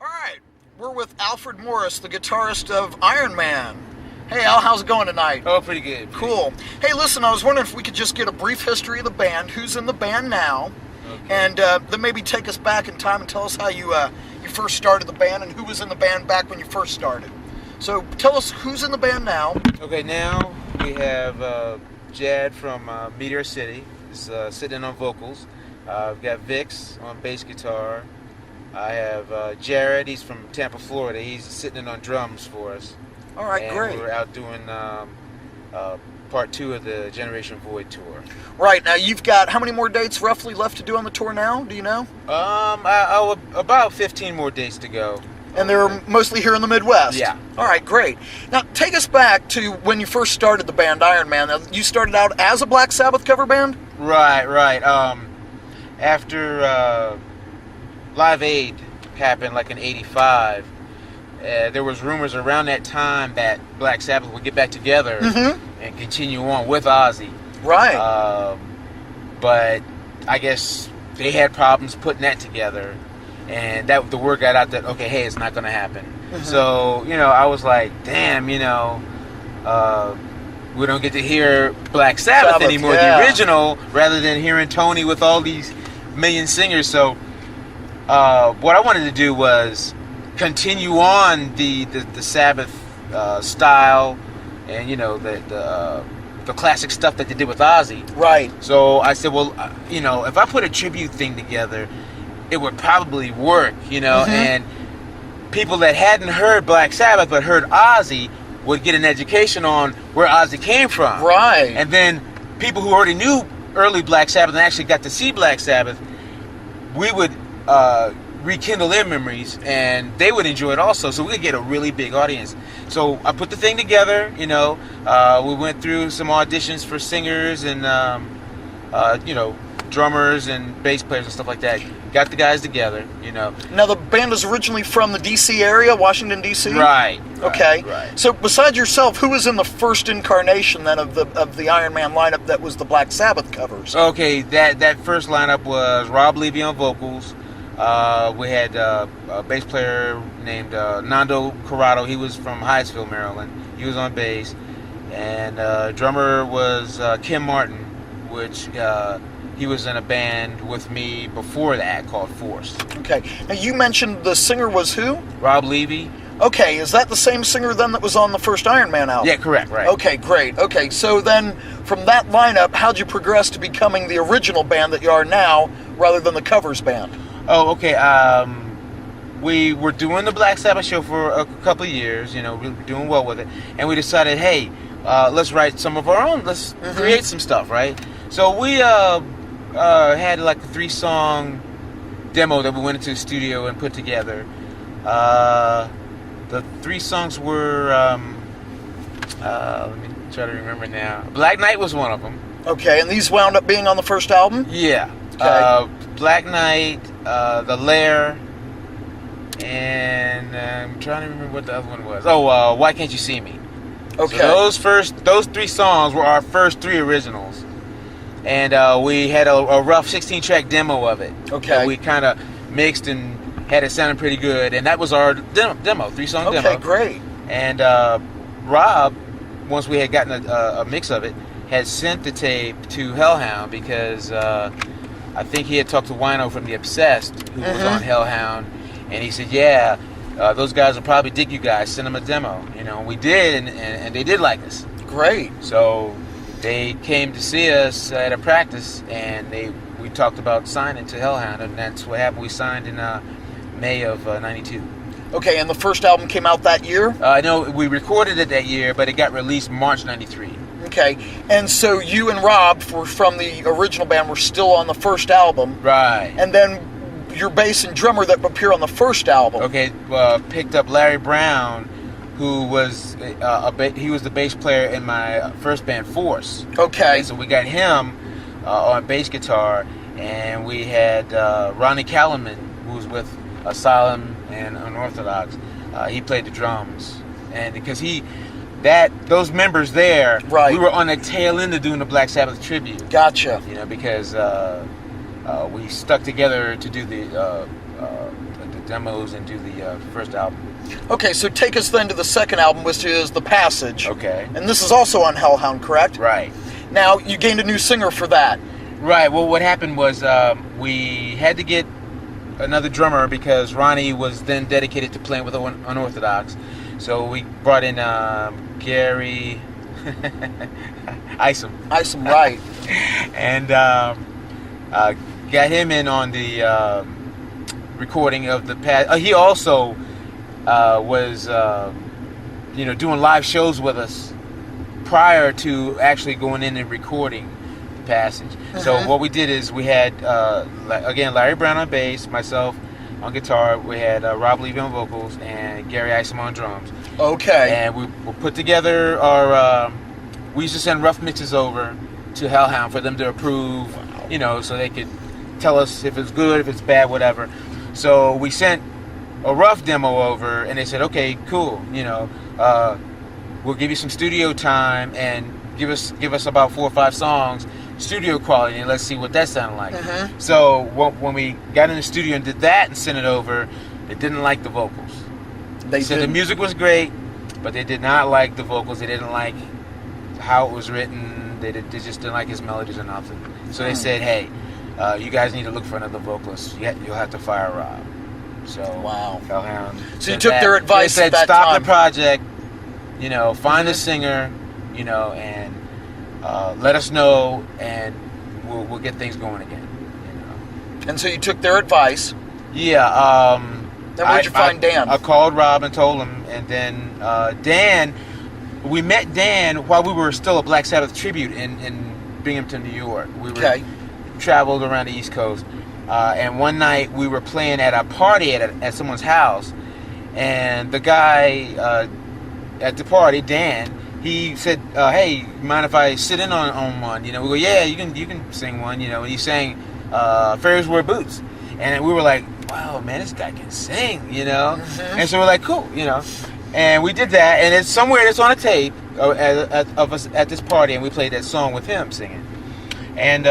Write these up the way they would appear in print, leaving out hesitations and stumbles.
All right, we're with Alfred Morris, the guitarist of Iron Man. Hey Al, how's it going tonight? Oh, pretty good. Cool. Hey, listen, I was wondering if we could just get a brief history of the band, who's in the band now, and then maybe take us back in time and tell us how you first started the band and who was in the band back when you first started. So tell us who's in the band now. Okay, now we have Jad from Meteor City, is sitting in on vocals. We've got Vix on bass guitar. I have Jared, he's from Tampa, Florida. He's sitting in on drums for us. All right, and great. We're out doing part 2 of the Generation Void tour. Right, now you've got how many more dates roughly left to do on the tour now? Do you know? About 15 more dates to go. And they're mostly here in the Midwest? Yeah. All right, great. Now, take us back to when you first started the band Iron Man. Now, you started out as a Black Sabbath cover band? Right. After Live Aid happened, like in '85, there was rumors around that time that Black Sabbath would get back together and continue on with Ozzy. Right. But I guess they had problems putting that together, and that the word got out that, okay, hey, it's not going to happen. So, I was like, damn, we don't get to hear Black Sabbath anymore, yeah. the original, rather than hearing Tony with all these million singers. So what I wanted to do was continue on the Sabbath style and, the classic stuff that they did with Ozzy. Right. So I said, well, if I put a tribute thing together, it would probably work, and people that hadn't heard Black Sabbath but heard Ozzy would get an education on where Ozzy came from. Right. And then people who already knew early Black Sabbath and actually got to see Black Sabbath, we would rekindle their memories, and they would enjoy it also, so we could get a really big audience. So I put the thing together, we went through some auditions for singers and, drummers and bass players and stuff like that. Got the guys together, Now, the band is originally from the D.C. area, Washington, D.C.? Right. Okay. Right. So besides yourself, who was in the first incarnation then of the Iron Man lineup that was the Black Sabbath covers? Okay, that first lineup was Rob Levy on vocals. We had a bass player named Nando Corrado. He was from Hyattsville, Maryland. He was on bass. And drummer was Kim Martin, which he was in a band with me before that called Force. Okay. Now, you mentioned the singer was who? Rob Levy. Okay, is that the same singer then that was on the first Iron Man album? Yeah, correct, right. Okay, great. Okay, so then from that lineup, how'd you progress to becoming the original band that you are now rather than the covers band? Oh, okay. We were doing the Black Sabbath show for a couple of years, we were doing well with it. And we decided, hey, let's write some of our own. Let's create some stuff, right? So we had like a 3-song demo that we went into the studio and put together. The 3 songs were, let me try to remember now. Black Knight was one of them. Okay, and these wound up being on the first album? Yeah. Okay. Black Knight, The Lair, and I'm trying to remember what the other one was. Oh, Why Can't You See Me? Okay. So those 3 songs were our first 3 originals. And we had a rough 16-track demo of it. Okay. That we kind of mixed and had it sounding pretty good. And that was our demo, 3-song demo. Okay, great. And Rob, once we had gotten a mix of it, had sent the tape to Hellhound because I think he had talked to Wino from The Obsessed, who was on Hellhound. And he said, yeah, those guys will probably dig you guys. Send them a demo. We did, and they did like us. Great. So they came to see us at a practice, and we talked about signing to Hellhound, and that's what happened. We signed in May of '92. Okay, and the first album came out that year? No, we recorded it that year, but it got released March '93. Okay, and so you and Rob from the original band were still on the first album. Right. And then your bass and drummer that appear on the first album. Okay, picked up Larry Brown, who was he was the bass player in my first band, Force. Okay. So we got him on bass guitar, and we had Ronnie Callman, who was with Asylum and Unorthodox. He played the drums, and because those members there, right, we were on the tail end of doing the Black Sabbath tribute. Gotcha. Because we stuck together to do the the demos and do the first album. Okay, so take us then to the second album, which is The Passage. Okay. And this is also on Hellhound, correct? Right. Now, you gained a new singer for that. Right. Well, what happened was we had to get another drummer because Ronnie was then dedicated to playing with Unorthodox. So we brought in Gary Isom. Isom, right. And got him in on the recording of the past. He also was, doing live shows with us prior to actually going in and recording the Passage. So what we did is we had, again, Larry Brown on bass, myself on guitar, we had Rob Levy on vocals, and Gary Isom on drums. Okay. And we put together our, we used to send rough mixes over to Hellhound for them to approve, so they could tell us if it's good, if it's bad, whatever. So we sent a rough demo over, and they said, okay, cool, we'll give you some studio time and give us about 4 or 5 songs, studio quality, and let's see what that sounded like. So when we got in the studio and did that and sent it over, they didn't like the vocals. They said the music was great, but they did not like the vocals. They didn't like how it was written. They just didn't like his melodies or nothing. So they said, hey, you guys need to look for another vocalist. You'll have to fire Rob. So wow. Hellhound. So you took their advice. They said, at that stop time. the project. Find a singer. And let us know, and we'll get things going again. And so you took their advice. Yeah. Then where'd you find Dan? I called Rob and told him, and then Dan. We met Dan while we were still a Black Sabbath tribute in Binghamton, New York. We were traveled around the East Coast, and one night we were playing at a party at someone's house, and the guy at the party, Dan, he said, "Hey, mind if I sit in on one?" We go, "Yeah, you can sing one." And he sang "Fairies Wear Boots," and we were like, "Wow, man, this guy can sing," And so we're like, "Cool," And we did that, and it's somewhere that's on a tape of us at this party, and we played that song with him singing. And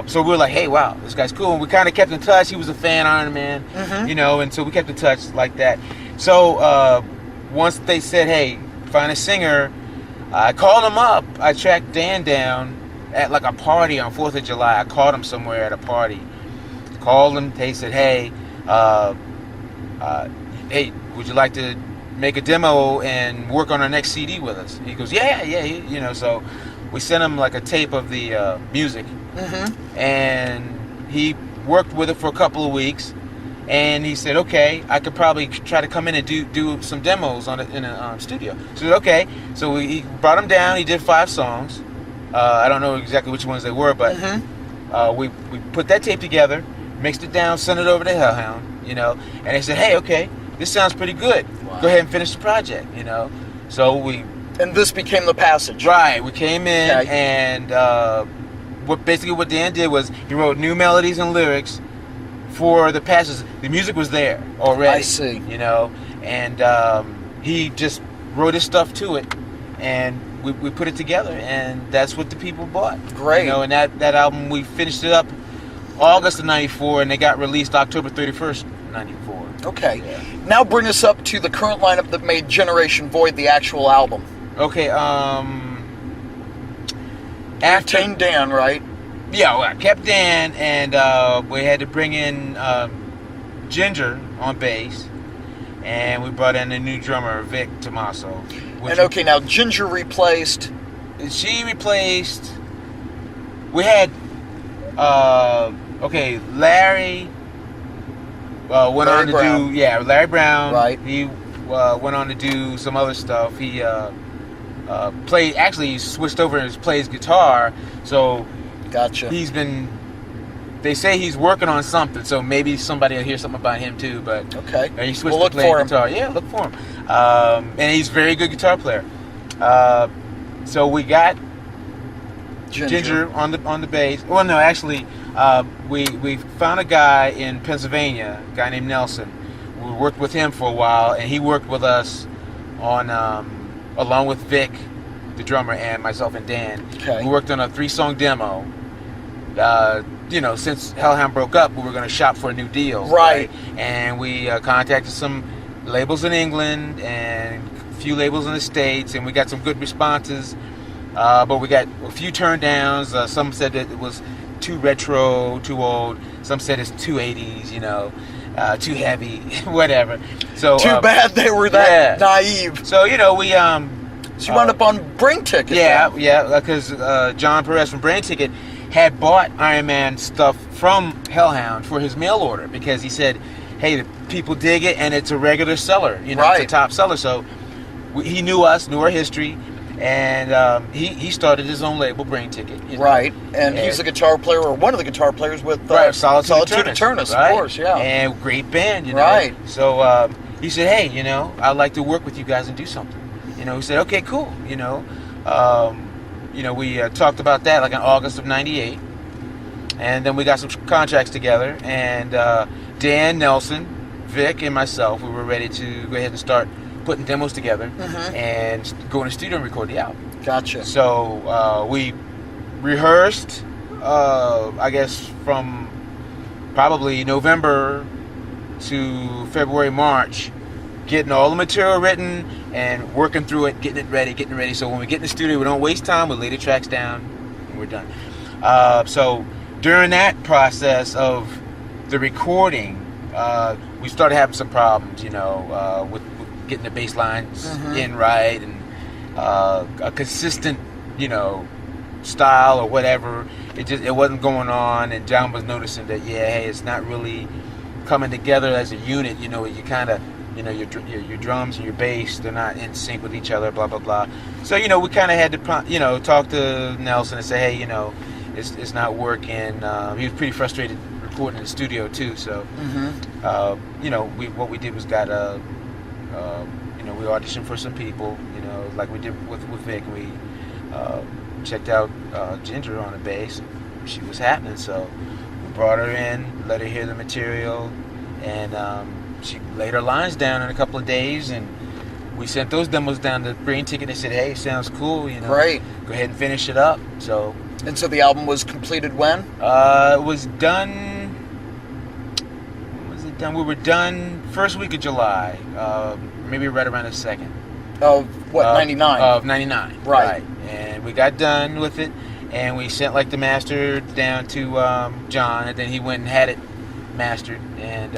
so we were like, hey, wow, this guy's cool. And we kind of kept in touch. He was a fan, Iron Man, and so we kept in touch like that. So once they said, hey, find a singer, I called him up. I tracked Dan down at like a party on 4th of July. I called him somewhere at a party. Called him. They said, hey, would you like to make a demo and work on our next CD with us? He goes, yeah. So we sent him like a tape of the music, and he worked with it for a couple of weeks, and he said, okay, I could probably try to come in and do some demos in a studio. So okay, so he brought him down. He did 5 songs. I don't know exactly which ones they were, but we put that tape together, mixed it down, sent it over to Hellhound, and they said, hey, okay, this sounds pretty good. Wow. Go ahead and finish the project, So we... And this became The Passage. Right. We came in, and what Dan did was he wrote new melodies and lyrics for The Passage. The music was there already. I see. And he just wrote his stuff to it, and we put it together, and that's what the people bought. Great. And that album, we finished it up August of 94, and they got released October 31st, 94. Okay. Yeah. Now bring us up to the current lineup that made Generation Void the actual album. Okay, Retained Dan, right? Yeah, well, I kept Dan, and we had to bring in Ginger on bass, and we brought in a new drummer, Vic Tomaso. And okay, now Ginger replaced... She replaced... We had... Larry... went on to Brown. Larry Brown. Right. He went on to do some other stuff. He played. Actually, he switched over and plays guitar. So, gotcha. He's been. They say he's working on something. So maybe somebody will hear something about him too. But okay, he switched to playing guitar. Yeah, look for him. And he's a very good guitar player. So we got Ginger on the bass. Well, no, actually. We found a guy in Pennsylvania, a guy named Nelson. We worked with him for a while, and he worked with us on, along with Vic, the drummer, and myself and Dan. Okay. We worked on a 3-song demo. since Hellhound broke up, we were going to shop for a new deal. Right. And we contacted some labels in England and a few labels in the States, and we got some good responses. But we got a few turn downs. Some said that it was too retro, too old. Some said it's too 80s, too heavy, whatever. So too bad they were that naive. So we So you wound up on Brain Ticket. Yeah, because John Perez from Brain Ticket had bought Iron Man stuff from Hellhound for his mail order because he said, hey, the people dig it and it's a regular seller, right. It's a top seller. So he knew us, knew our history, and he started his own label, Brain Ticket. Right, and he's a guitar player, or one of the guitar players with Solitude Eternus, right? Of course, yeah. And great band, Right. So he said, hey, I'd like to work with you guys and do something. He said, okay, cool, we talked about that like in August of '98, and then we got some contracts together, and Dan, Nelson, Vic, and myself, we were ready to go ahead and start putting demos together and go in the studio and record the album. Gotcha. So we rehearsed, I guess, from probably November to February, March, getting all the material written and working through it, getting it ready. So when we get in the studio, we don't waste time. We lay the tracks down, and we're done. So during that process of the recording, we started having some problems, with getting the bass lines in right and a consistent, style or whatever. It wasn't going on, and John was noticing that, hey, it's not really coming together as a unit. You kind of, your drums and your bass, they're not in sync with each other, blah, blah, blah. So, we kind of had to, talk to Nelson and say, hey, it's not working. He was pretty frustrated recording in the studio, too. So, what we did was got we auditioned for some people, like we did with Vic. We checked out Ginger on the bass. She was happening, so we brought her in, let her hear the material, and she laid her lines down in a couple of days, and we sent those demos down to Brain Ticket. They said, hey, sounds cool, Right. Go ahead and finish it up. So the album was completed when? It was done. When was it done? We were done first week of July, maybe right around the 2nd. Of what, 99? Of 99. Right. And we got done with it, and we sent the master down to John, and then he went and had it mastered, and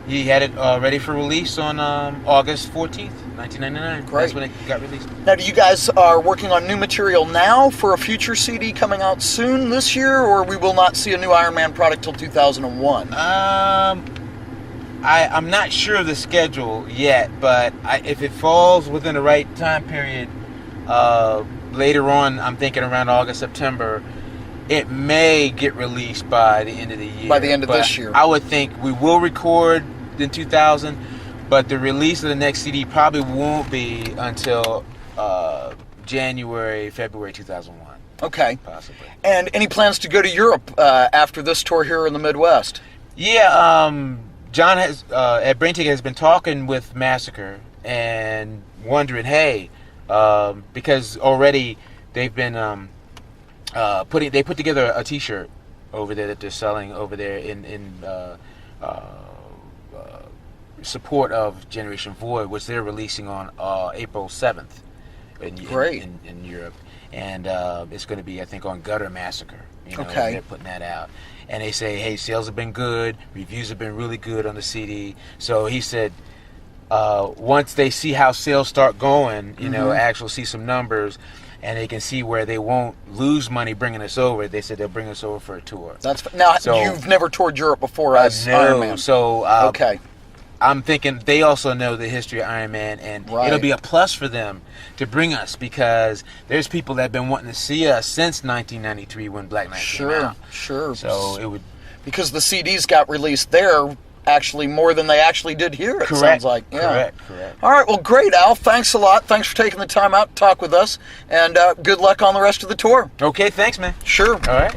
he had it ready for release on August 14th, 1999. Great. That's when it got released. Now, do you guys are working on new material now for a future CD coming out soon this year, or we will not see a new Iron Man product till 2001? I'm not sure of the schedule yet, but if it falls within the right time period, later on, I'm thinking around August, September, it may get released by the end of the year. By the end of this year. I would think we will record in 2000, but the release of the next CD probably won't be until January, February 2001. Okay. Possibly. And any plans to go to Europe after this tour here in the Midwest? Yeah, John has at Brain Ticket has been talking with Massacre and wondering, hey, because already they've been they put together a T-shirt over there that they're selling over there in support of Generation Void, which they're releasing on April 7th in Europe, and it's going to be, I think, on Gutter Massacre. Okay. They're putting that out. And they say, hey, sales have been good, reviews have been really good on the CD. So he said, once they see how sales start going, actually see some numbers, and they can see where they won't lose money bringing us over, they said they'll bring us over for a tour. Now, you've never toured Europe before as Iron Man. So okay. I'm thinking they also know the history of Iron Man, and it'll be a plus for them to bring us, because there's people that have been wanting to see us since 1993 when Black Knight came out. Sure. So it would, because the CDs got released there actually more than they actually did here, it sounds like. Yeah. Correct. All right, well, great, Al. Thanks a lot. Thanks for taking the time out to talk with us, and good luck on the rest of the tour. Okay, thanks, man. Sure. All right.